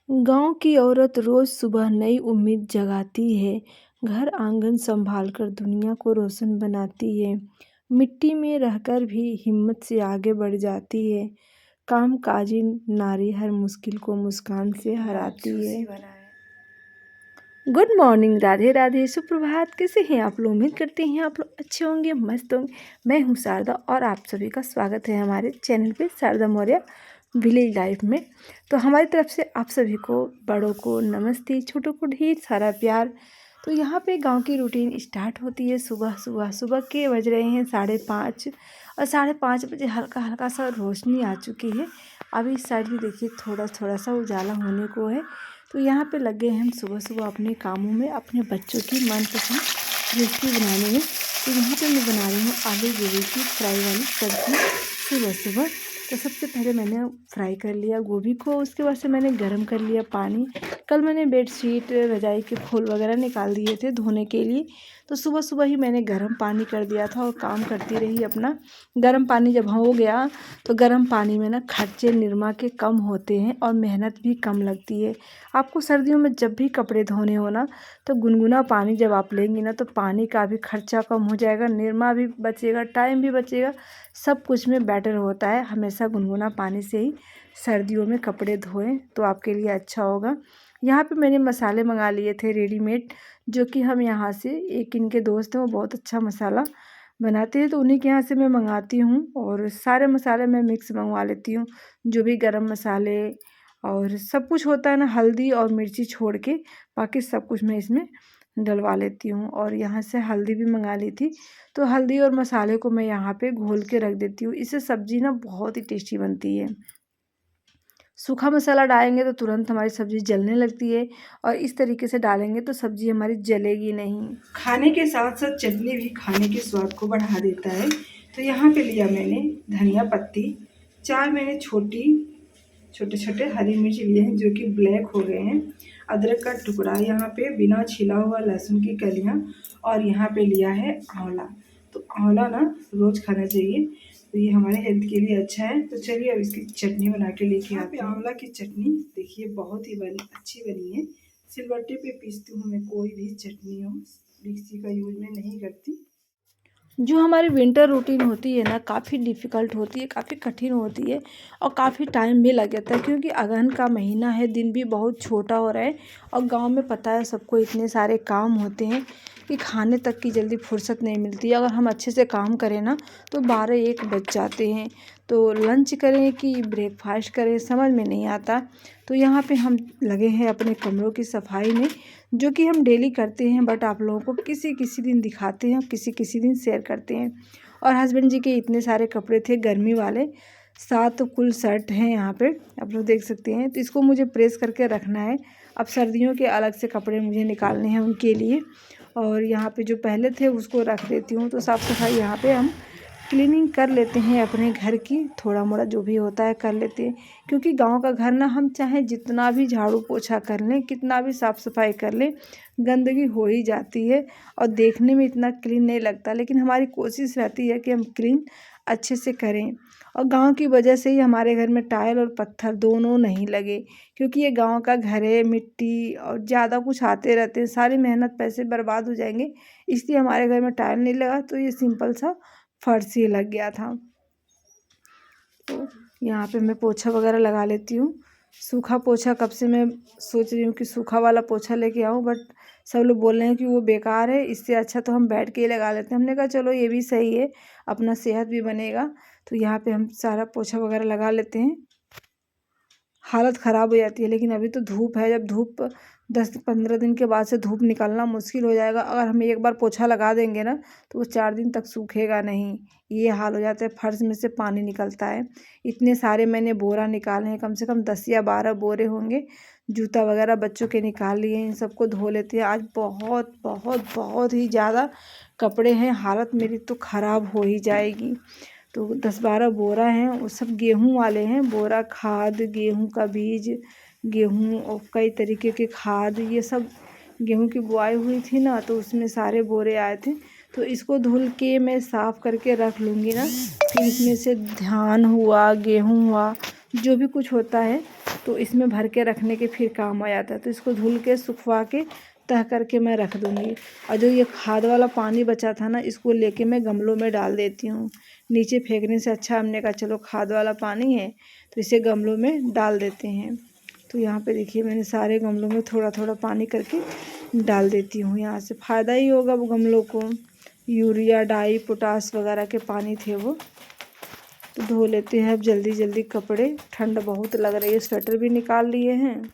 गांव की औरत रोज सुबह नई उम्मीद जगाती है। घर आंगन संभाल कर दुनिया को रोशन बनाती है। मिट्टी में रहकर भी हिम्मत से आगे बढ़ जाती है। कामकाजी नारी हर मुश्किल को मुस्कान से हराती है। गुड मॉर्निंग, राधे राधे, सुप्रभात। कैसे हैं आप लोग? उम्मीद करते हैं आप लोग अच्छे होंगे, मस्त होंगे। मैं हूं शारदा और आप सभी का स्वागत है हमारे चैनल पे शारदा मौर्य विलेज लाइफ में। तो हमारी तरफ से आप सभी को, बड़ों को नमस्ते, छोटों को ढेर सारा प्यार। तो यहाँ पे गांव की रूटीन स्टार्ट होती है सुबह सुबह। सुबह के बज रहे हैं 5:30 और 5:30 बजे हल्का हल्का सा रोशनी आ चुकी है। अभी इस साइड भी देखिए थोड़ा थोड़ा सा उजाला होने को है। तो यहाँ पे लगे हैं हम सुबह सुबह अपने कामों में, अपने बच्चों की मनपसंद रेसिपी बनाने में। तो यहाँ पे मैं बना रही हूँ आलू गोभी की फ्राई वाली सब्ज़ी सुबह सुबह। तो सबसे पहले मैंने फ्राई कर लिया गोभी को, उसके बाद से मैंने गर्म कर लिया पानी। कल मैंने बेडशीट रजाई के फूल वगैरह निकाल दिए थे धोने के लिए। तो सुबह सुबह ही मैंने गर्म पानी कर दिया था और काम करती रही अपना। गर्म पानी जब हो गया तो गर्म पानी में ना खर्चे निरमा के कम होते हैं और मेहनत भी कम लगती है। आपको सर्दियों में जब भी कपड़े धोने हो ना, तो गुनगुना पानी जब आप लेंगी ना, तो पानी का भी खर्चा कम हो जाएगा, निरमा भी बचेगा, टाइम भी बचेगा, सब कुछ में बेटर होता है। हमेशा गुनगुना पानी से ही सर्दियों में कपड़े धोएं तो आपके लिए अच्छा होगा। यहाँ पे मैंने मसाले मंगा लिए थे रेडीमेड, जो कि हम यहाँ से, एक इनके दोस्त हैं वो बहुत अच्छा मसाला बनाते हैं, तो उन्हीं के यहाँ से मैं मंगाती हूँ। और सारे मसाले मैं मिक्स मंगवा लेती हूँ, जो भी गरम मसाले और सब कुछ होता है ना, हल्दी और मिर्ची छोड़ के बाकी सब कुछ मैं इसमें डलवा लेती हूँ। और यहाँ से हल्दी भी मंगा ली थी, तो हल्दी और मसाले को मैं यहाँ पे घोल के रख देती हूँ। इससे सब्ज़ी ना बहुत ही टेस्टी बनती है। सूखा मसाला डालेंगे तो तुरंत हमारी सब्ज़ी जलने लगती है, और इस तरीके से डालेंगे तो सब्ज़ी हमारी जलेगी नहीं। खाने के साथ साथ चटनी भी खाने के स्वाद को बढ़ा देता है। तो यहाँ पे लिया मैंने धनिया पत्ती, 4 मैंने छोटे छोटे हरी मिर्च लिए हैं जो कि ब्लैक हो गए हैं, अदरक का टुकड़ा, यहाँ पे बिना छिला हुआ लहसुन की कलियाँ, और यहाँ पे लिया है आंवला। तो आंवला ना रोज़ खाना चाहिए, तो ये हमारे हेल्थ के लिए अच्छा है। तो चलिए अब इसकी चटनी बना के लेके आते हैं। आंवला की चटनी देखिए बहुत ही अच्छी बनी है। सिलबट्टे पे पीसती हूँ मैं कोई भी चटनी हो, मिक्सी का यूज मैं नहीं करती। जो हमारी विंटर रूटीन होती है ना, काफ़ी डिफ़िकल्ट होती है, काफ़ी कठिन होती है और काफ़ी टाइम भी लग जाता है, क्योंकि अगहन का महीना है, दिन भी बहुत छोटा हो रहा है। और गांव में पता है सबको इतने सारे काम होते हैं कि खाने तक की जल्दी फुर्सत नहीं मिलती। अगर हम अच्छे से काम करें ना तो 12-1 बज जाते हैं। तो लंच करें कि ब्रेकफास्ट करें समझ में नहीं आता। तो यहाँ पे हम लगे हैं अपने कमरों की सफाई में, जो कि हम डेली करते हैं, बट आप लोगों को किसी किसी दिन दिखाते हैं, किसी किसी दिन शेयर करते हैं। और हस्बैंड जी के इतने सारे कपड़े थे गर्मी वाले, 7 कुल शर्ट हैं यहाँ पे, आप लोग देख सकते हैं। तो इसको मुझे प्रेस करके रखना है। अब सर्दियों के अलग से कपड़े मुझे निकालने हैं उनके लिए। और यहाँ पे जो पहले थे उसको रख देती हूँ। तो साफ़ सफाई यहाँ पे हम क्लीनिंग कर लेते हैं अपने घर की, थोड़ा मोड़ा जो भी होता है कर लेते हैं। क्योंकि गांव का घर ना, हम चाहे जितना भी झाड़ू पोछा कर लें, कितना भी साफ़ सफाई कर लें, गंदगी हो ही जाती है और देखने में इतना क्लीन नहीं लगता। लेकिन हमारी कोशिश रहती है कि हम क्लीन अच्छे से करें। और गांव की वजह से ही हमारे घर में टाइल और पत्थर दोनों नहीं लगे, क्योंकि ये गांव का घर है, मिट्टी और ज़्यादा कुछ आते रहते हैं, सारी मेहनत पैसे बर्बाद हो जाएंगे, इसलिए हमारे घर में टाइल नहीं लगा। तो ये सिंपल सा फर्श ही लग गया था। तो यहाँ पे मैं पोछा वगैरह लगा लेती हूँ। सूखा पोछा कब से मैं सोच रही हूँ कि सूखा वाला पोछा लेके आऊँ, बट सब लोग बोल रहे हैं कि वो बेकार है, इससे अच्छा तो हम बैठ के ही लगा लेते हैं। हमने कहा चलो ये भी सही है, अपना सेहत भी बनेगा। तो यहाँ पे हम सारा पोछा वगैरह लगा लेते हैं। हालत ख़राब हो जाती है, लेकिन अभी तो धूप है, जब धूप 10-15 दिन के बाद से धूप निकलना मुश्किल हो जाएगा। अगर हम एक बार पोछा लगा देंगे ना, तो वो 4 दिन तक सूखेगा नहीं, ये हाल हो जाता है। फर्श में से पानी निकलता है। इतने सारे मैंने बोरा निकाले हैं, कम से कम 10 या 12 बोरे होंगे। जूता वगैरह बच्चों के निकाल लिए, इन सबको धो लेते हैं। आज बहुत बहुत बहुत ही ज़्यादा कपड़े हैं, हालत मेरी तो ख़राब हो ही जाएगी। तो 10-12 बोरा हैं, वो सब गेहूं वाले हैं। बोरा खाद, गेहूं का बीज, गेहूं और कई तरीके के खाद, ये सब गेहूं की बुआई हुई थी ना, तो उसमें सारे बोरे आए थे। तो इसको धुल के मैं साफ़ करके रख लूँगी ना, फिर इसमें से धान हुआ, गेहूं हुआ, जो भी कुछ होता है तो इसमें भर के रखने के फिर काम आ जाता है। तो इसको धुल के सुखवा के तह करके मैं रख दूँगी। और जो ये खाद वाला पानी बचा था ना, इसको लेके मैं गमलों में डाल देती हूँ। नीचे फेंकने से अच्छा हमने कहा चलो खाद वाला पानी है तो इसे गमलों में डाल देते हैं। तो यहाँ पे देखिए मैंने सारे गमलों में थोड़ा थोड़ा पानी करके डाल देती हूँ। यहाँ से फ़ायदा ही होगा वो गमलों को। यूरिया डाई पोटास वगैरह के पानी थे वो। तो धो लेते हैं अब जल्दी जल्दी कपड़े, ठंड बहुत लग रही है, स्वेटर भी निकाल लिए हैं।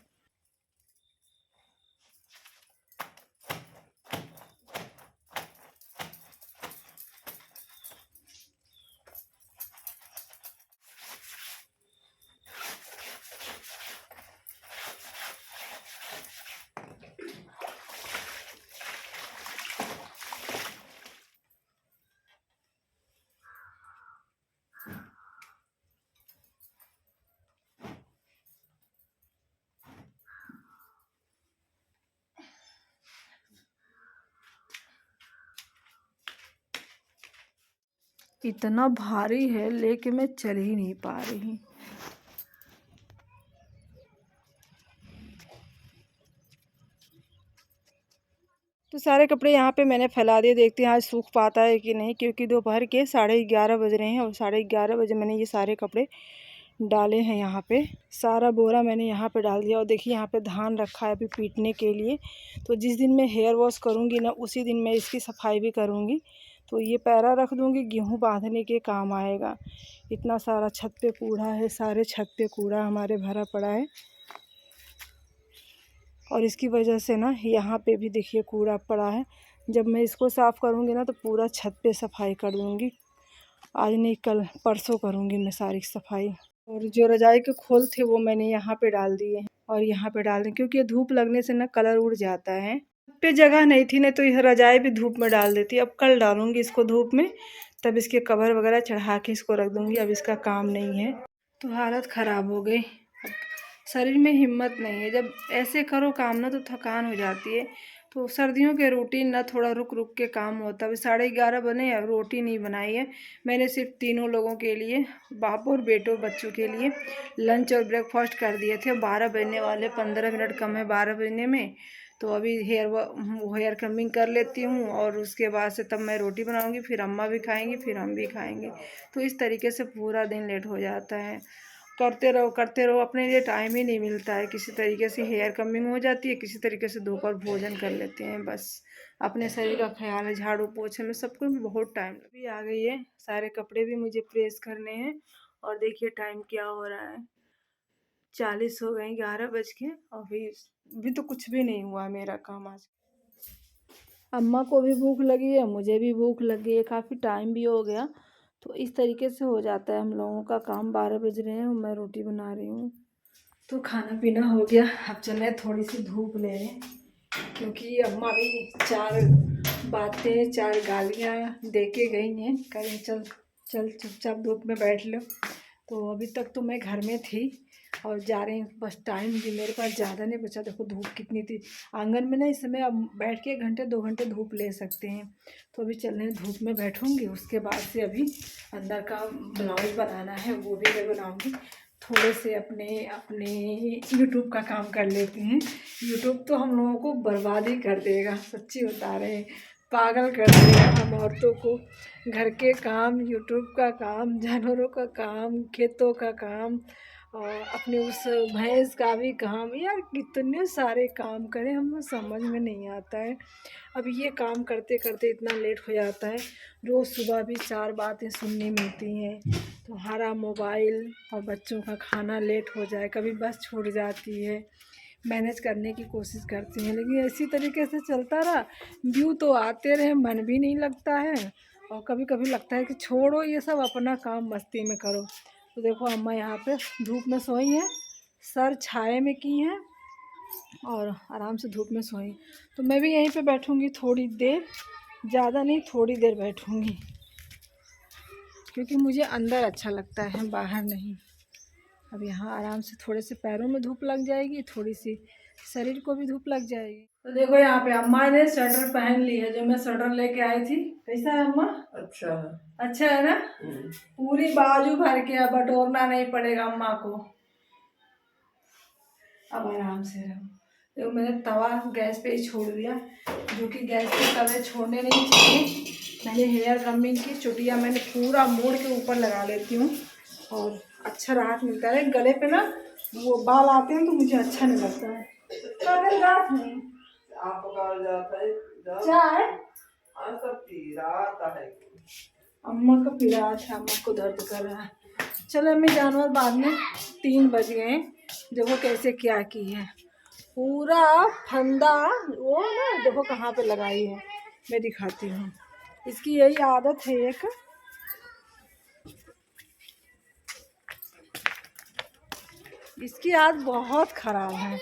इतना भारी है लेके मैं चल ही नहीं पा रही। तो सारे कपड़े यहाँ पे मैंने फैला दिए, देखते हैं आज सूख पाता है कि नहीं, क्योंकि दोपहर के 11:30 बज रहे हैं और 11:30 बजे मैंने ये सारे कपड़े डाले हैं। यहाँ पे सारा बोरा मैंने यहाँ पे डाल दिया। और देखिए यहाँ पे धान रखा है अभी पीटने के लिए। तो जिस दिन मैं हेयर वॉश करूँगी ना, उसी दिन मैं इसकी सफाई भी करूँगी। तो ये पैरा रख दूँगी, गेहूँ बांधने के काम आएगा। इतना सारा छत पे कूड़ा है, सारे छत पे कूड़ा हमारे भरा पड़ा है। और इसकी वजह से ना यहाँ पे भी देखिए कूड़ा पड़ा है। जब मैं इसको साफ़ करूँगी ना तो पूरा छत पे सफाई कर दूँगी। आज नहीं कल परसों करूँगी मैं सारी सफाई। और जो रजाई के खोल थे वो मैंने यहाँ पे डाल दिए हैं और यहाँ पे डाल दें, क्योंकि धूप लगने से ना कलर उड़ जाता है। पे जगह नहीं थी, नहीं तो यह रजाई भी धूप में डाल देती। अब कल डालूँगी इसको धूप में, तब इसके कवर वगैरह चढ़ा के इसको रख दूँगी। अब इसका काम नहीं है। तो हालत ख़राब हो गई, शरीर में हिम्मत नहीं है। जब ऐसे करो काम ना तो थकान हो जाती है। तो सर्दियों के रूटीन ना थोड़ा रुक रुक के काम होता है। अभी 11:30 बने, अब रोटी नहीं बनाई है मैंने, सिर्फ तीनों लोगों के लिए, बाप और बेटों बच्चों के लिए लंच और ब्रेकफास्ट कर दिए थे। 12 बजने वाले, 15 मिनट कम है 12 बजने में। तो अभी हेयर कमिंग कर लेती हूँ और उसके बाद से तब मैं रोटी बनाऊँगी, फिर अम्मा भी खाएँगी, फिर हम भी खाएँगे। तो इस तरीके से पूरा दिन लेट हो जाता है। करते रहो, अपने लिए टाइम ही नहीं मिलता है। किसी तरीके से हेयर कमिंग हो जाती है, किसी तरीके से दोपहर भोजन कर लेते हैं। बस अपने शरीर का ख्याल है, झाड़ू पोछे में सबको बहुत टाइम भी आ गई है। सारे कपड़े भी मुझे प्रेस करने हैं। और देखिए टाइम क्या हो रहा है, 40 हो गए, 11 बज के। अभी तो कुछ भी नहीं हुआ मेरा काम आज। अम्मा को भी भूख लगी है, मुझे भी भूख लगी है, काफ़ी टाइम भी हो गया। तो इस तरीके से हो जाता है हम लोगों का काम। 12 बज रहे हैं और मैं रोटी बना रही हूँ। तो खाना पीना हो गया, अब चले थोड़ी सी धूप ले लें, क्योंकि अम्मा भी 4 बातें 4 गालियाँ दे के गई हैं, कहीं चल चल चुपचाप धूप में बैठ लो। तो अभी तक तो मैं घर में थी और जा रही हूँ, बस टाइम भी मेरे पास ज़्यादा नहीं बचा। देखो धूप कितनी थी आंगन में ना, इस समय अब बैठ के 1 घंटे 2 घंटे धूप ले सकते हैं। तो अभी चल रहे धूप में बैठूँगी, उसके बाद से अभी अंदर का ब्लाउज बनाना है, वो भी मैं बनाऊँगी। थोड़े से अपने अपने यूट्यूब का काम कर लेते हैं। यूट्यूब तो हम लोगों को बर्बाद ही कर देगा, सच्ची बता रहे हैं, पागल कर देगा हम औरतों को। घर के काम, यूट्यूब का काम, जानवरों का काम, खेतों का काम, और अपने उस भैंस का भी काम। यार कितने सारे काम करें, हम समझ में नहीं आता है। अब ये काम करते करते इतना लेट हो जाता है। रोज़ सुबह भी 4 बातें सुनने मिलती हैं, तुम्हारा मोबाइल और बच्चों का खाना लेट हो जाए, कभी बस छूट जाती है। मैनेज करने की कोशिश करती हैं, लेकिन इसी तरीके से चलता रहा, व्यू तो आते रहे, मन भी नहीं लगता है। और कभी कभी लगता है कि छोड़ो ये सब, अपना काम मस्ती में करो। तो देखो अम्मा यहाँ पे धूप में सोई हैं, सर छाए में की हैं और आराम से धूप में सोई। तो मैं भी यहीं पे बैठूँगी थोड़ी देर, ज़्यादा नहीं थोड़ी देर बैठूँगी, क्योंकि मुझे अंदर अच्छा लगता है, बाहर नहीं। अब यहाँ आराम से थोड़े से पैरों में धूप लग जाएगी, थोड़ी सी शरीर को भी धूप लग जाएगी। तो देखो यहाँ पे अम्मा ने स्वेटर पहन ली है, जो मैं स्वेटर लेके आई थी। कैसा है अम्मा? अच्छा है। अच्छा है ना? पूरी बाजू भर के, अब बटोरना नहीं पड़ेगा अम्मा को। अब आराम से रहो। देखो मैंने तवा गैस पे ही छोड़ दिया, जो कि गैस पे तवे छोड़ने नहीं चाहिए। मैंने हेयर कमिंग की चुटिया मैंने पूरा मोड़ के ऊपर लगा लेती हूँ और अच्छा राहत मिलता है। गले पे ना वो बाल आते हैं तो मुझे अच्छा नहीं लगता है। रात नहीं आप जाता है चाय सब पीराता है। अम्मा का पीरा था, अम्मा को दर्द कर रहा है। चलो अम्मी जानवर बाद में 3 बज गए। देखो कैसे क्या की है, पूरा फंदा वो ना देखो कहाँ पे लगाई है, मैं दिखाती हूँ। इसकी यही आदत है एक, इसकी आदत बहुत खराब है।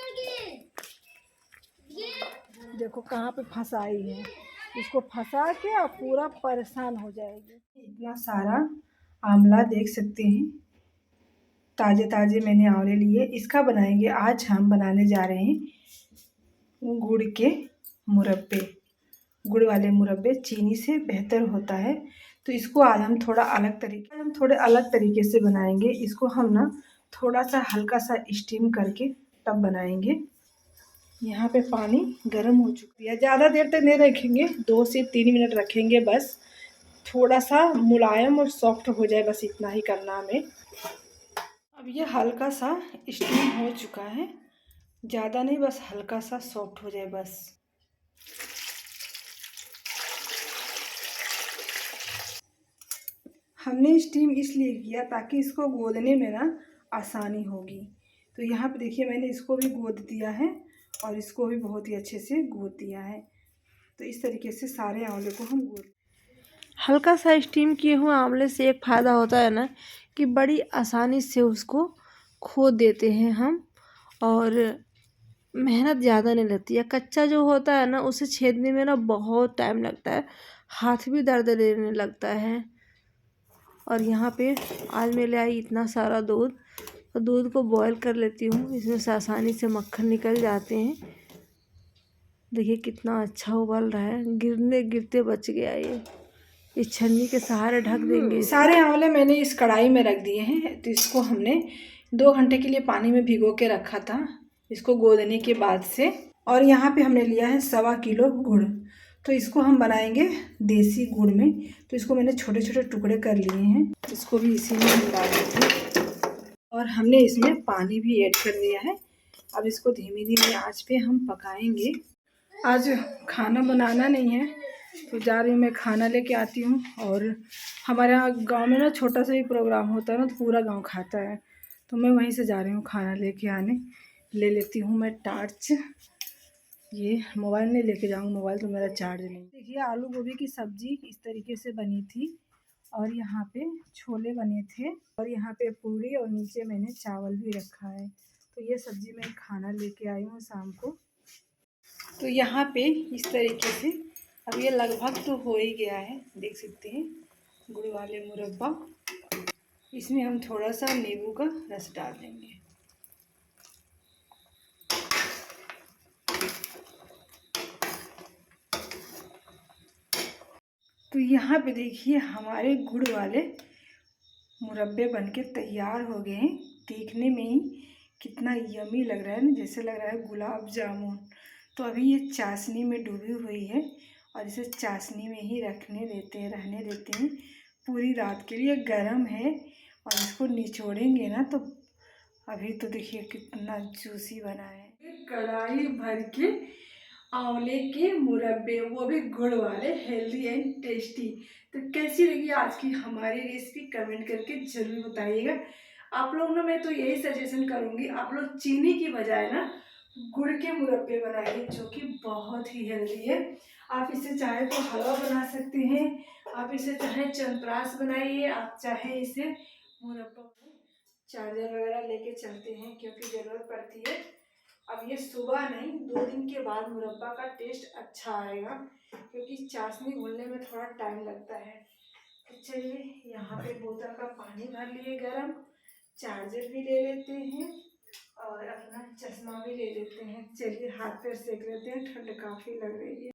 देखो कहाँ पे फंसाई है, इसको फंसा के अब पूरा परेशान हो जाएगी। इतना सारा आंवला देख सकते हैं, ताजे ताजे मैंने आंवले लिए। इसका बनाएंगे आज, हम बनाने जा रहे हैं गुड़ के मुरब्बे। गुड़ वाले मुरब्बे चीनी से बेहतर होता है, तो इसको आज हम थोड़े अलग तरीके से बनाएंगे। इसको हम ना थोड़ा सा हल्का सा स्टीम करके तब बनाएंगे। यहाँ पे पानी गर्म हो चुकी है, ज़्यादा देर तक नहीं रखेंगे, 2 से 3 मिनट रखेंगे बस। थोड़ा सा मुलायम और सॉफ्ट हो जाए, बस इतना ही करना हमें। अब ये हल्का सा स्टीम हो चुका है, ज़्यादा नहीं, बस हल्का सा सॉफ्ट हो जाए बस। हमने स्टीम इसलिए किया ताकि इसको गोदने में ना आसानी होगी। तो यहाँ पे देखिए मैंने इसको भी गोद दिया है और इसको भी बहुत ही अच्छे से गोद दिया है। तो इस तरीके से सारे आंवले को हम गोद। हल्का सा स्टीम किए हुए आंवले से एक फ़ायदा होता है ना कि बड़ी आसानी से उसको खोद देते हैं हम, और मेहनत ज़्यादा नहीं लगती है। कच्चा जो होता है ना उसे छेदने में ना बहुत टाइम लगता है, हाथ भी दर्द देने लगता है। और यहाँ पे आज मैं ले आई इतना सारा दूध, तो दूध को बॉईल कर लेती हूँ, इसमें से आसानी से मक्खन निकल जाते हैं। देखिए कितना अच्छा उबल रहा है, गिरने गिरते बच गया ये। इस छन्नी के सहारे ढक देंगे। सारे आंवले मैंने इस कढ़ाई में रख दिए हैं। तो इसको हमने 2 घंटे के लिए पानी में भिगो के रखा था, इसको गोदने के बाद से। और यहाँ पे हमने लिया है 1.25 किलो गुड़। तो इसको हम बनाएंगे देसी गुड़ में। तो इसको मैंने छोटे छोटे टुकड़े कर लिए हैं, इसको भी इसी में हम डाल देंगे। और हमने इसमें पानी भी ऐड कर दिया है। अब इसको धीमी धीमी आंच पे हम पकाएंगे। आज खाना बनाना नहीं है, तो जा रही हूँ मैं खाना लेके आती हूँ। और हमारे यहाँ गांव में ना छोटा सा ही प्रोग्राम होता है ना, तो पूरा गांव खाता है, तो मैं वहीं से जा रही हूँ खाना लेके आने। ले लेती हूँ मैं टार्च, ये मोबाइल नहीं लेके जाऊँगी, मोबाइल तो मेरा चार्ज नहीं। देखिए आलू गोभी की सब्ज़ी इस तरीके से बनी थी, और यहाँ पे छोले बने थे, और यहाँ पे पूरी, और नीचे मैंने चावल भी रखा है। तो ये सब्ज़ी मैं खाना लेके आई हूँ शाम को। तो यहाँ पे इस तरीके से अब ये लगभग तो हो ही गया है, देख सकते हैं गुड़ वाले मुरब्बा। इसमें हम थोड़ा सा नींबू का रस डाल देंगे। तो यहाँ पे देखिए हमारे गुड़ वाले मुरब्बे बनके तैयार हो गए हैं। देखने में ही कितना यमी लग रहा है ना, जैसे लग रहा है गुलाब जामुन। तो अभी ये चाशनी में डूबी हुई है, और इसे चाशनी में ही रहने देते हैं पूरी रात के लिए। गर्म है, और इसको निचोड़ेंगे ना तो अभी तो देखिए कितना जूसी बना है। कढ़ाई भर के आंवले के मुरब्बे, वो भी गुड़ वाले, हेल्दी एंड टेस्टी। तो कैसी लगी आज की हमारी रेसिपी कमेंट करके जरूर बताइएगा। आप लोग ना, मैं तो यही सजेशन करूँगी, आप लोग चीनी की बजाय ना गुड़ के मुरब्बे बनाइए, जो कि बहुत ही हेल्दी है। आप इसे चाहे तो हलवा बना सकते हैं, आप इसे चाहे चंद्रास बनाइए, आप चाहे इसे मुरब्बा। चार्जर वगैरह लेके चलते हैं क्योंकि ज़रूरत पड़ती है। अब ये सुबह नहीं, 2 दिन के बाद मुरब्बा का टेस्ट अच्छा आएगा, क्योंकि चाशनी घुलने में थोड़ा टाइम लगता है। तो चलिए यहाँ पे बोतल का पानी भर लिए गरम, चार्जर भी ले लेते हैं और अपना चश्मा भी ले लेते हैं। चलिए हाथ पैर सेक लेते हैं, ठंड काफ़ी लग रही है।